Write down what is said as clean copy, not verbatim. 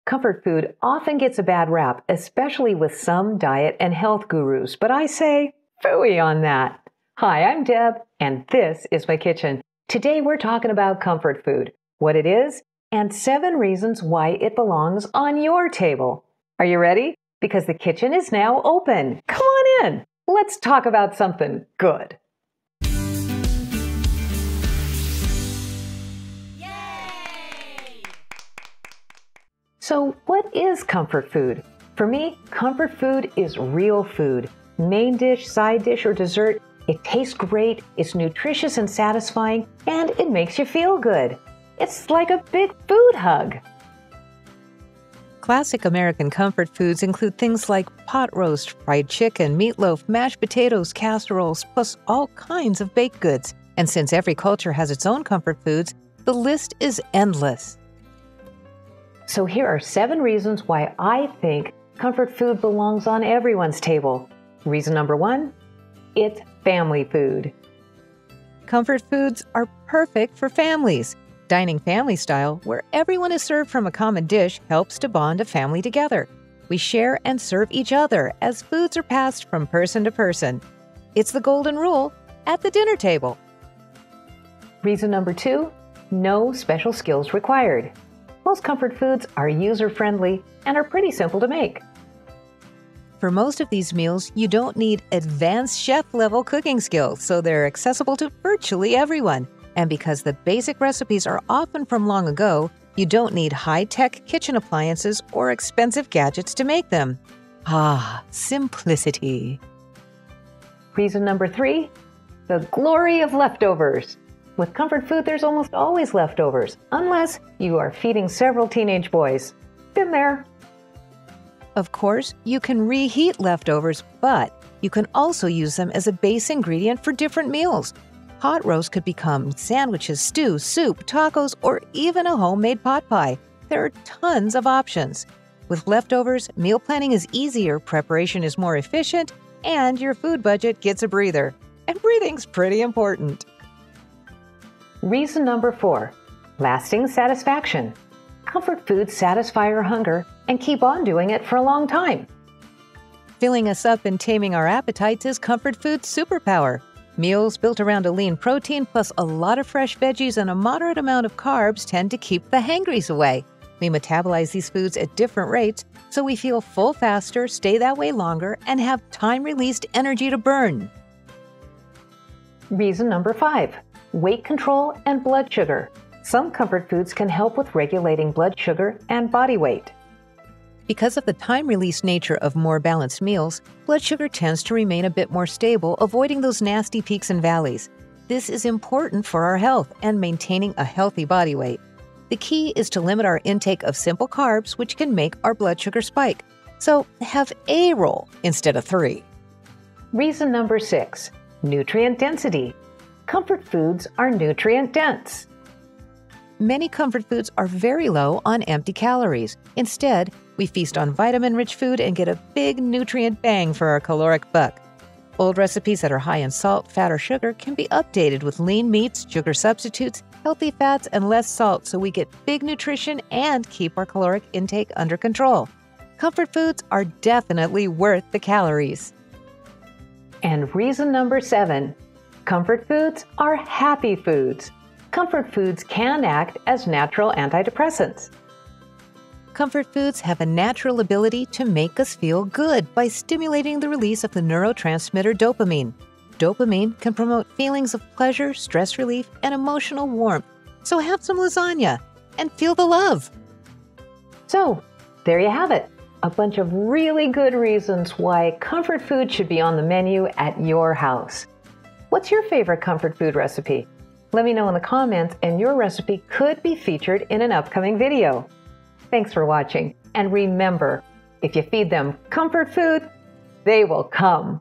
Comfort food often gets a bad rap, especially with some diet and health gurus, but I say, phooey on that. Hi, I'm Deb, and this is my kitchen. Today we're talking about comfort food, what it is, and 7 reasons why it belongs on your table. Are you ready? Because the kitchen is now open. Come on in. Let's talk about something good. So what is comfort food? For me, comfort food is real food. Main dish, side dish, or dessert, it tastes great, it's nutritious and satisfying, and it makes you feel good. It's like a big food hug. Classic American comfort foods include things like pot roast, fried chicken, meatloaf, mashed potatoes, casseroles, plus all kinds of baked goods. And since every culture has its own comfort foods, the list is endless. So here are 7 reasons why I think comfort food belongs on everyone's table. Reason number 1, it's family food. Comfort foods are perfect for families. Dining family style, where everyone is served from a common dish, helps to bond a family together. We share and serve each other as foods are passed from person to person. It's the golden rule at the dinner table. Reason number 2, no special skills required. Most comfort foods are user-friendly and are pretty simple to make. For most of these meals, you don't need advanced chef-level cooking skills, so they're accessible to virtually everyone. And because the basic recipes are often from long ago, you don't need high-tech kitchen appliances or expensive gadgets to make them. Ah, simplicity. Reason number 3, the glory of leftovers. With comfort food, there's almost always leftovers, unless you are feeding several teenage boys. Been there. Of course, you can reheat leftovers, but you can also use them as a base ingredient for different meals. Pot roast could become sandwiches, stew, soup, tacos, or even a homemade pot pie. There are tons of options. With leftovers, meal planning is easier, preparation is more efficient, and your food budget gets a breather. And breathing's pretty important. Reason number 4, lasting satisfaction. Comfort foods satisfy our hunger and keep on doing it for a long time. Filling us up and taming our appetites is comfort food's superpower. Meals built around a lean protein plus a lot of fresh veggies and a moderate amount of carbs tend to keep the hangries away. We metabolize these foods at different rates, so we feel full faster, stay that way longer, and have time-released energy to burn. Reason number 5, weight control and blood sugar. Some comfort foods can help with regulating blood sugar and body weight. Because of the time-released nature of more balanced meals, blood sugar tends to remain a bit more stable, avoiding those nasty peaks and valleys. This is important for our health and maintaining a healthy body weight. The key is to limit our intake of simple carbs, which can make our blood sugar spike. So have a roll instead of 3. Reason number 6, nutrient density. Comfort foods are nutrient dense. Many comfort foods are very low on empty calories. Instead, we feast on vitamin-rich food and get a big nutrient bang for our caloric buck. Old recipes that are high in salt, fat, or sugar can be updated with lean meats, sugar substitutes, healthy fats, and less salt so we get big nutrition and keep our caloric intake under control. Comfort foods are definitely worth the calories. And reason number 7, comfort foods are happy foods. Comfort foods can act as natural antidepressants. Comfort foods have a natural ability to make us feel good by stimulating the release of the neurotransmitter dopamine. Dopamine can promote feelings of pleasure, stress relief, and emotional warmth. So have some lasagna and feel the love. So, there you have it. A bunch of really good reasons why comfort food should be on the menu at your house. What's your favorite comfort food recipe? Let me know in the comments, and your recipe could be featured in an upcoming video. Thanks for watching, and remember, if you feed them comfort food, they will come.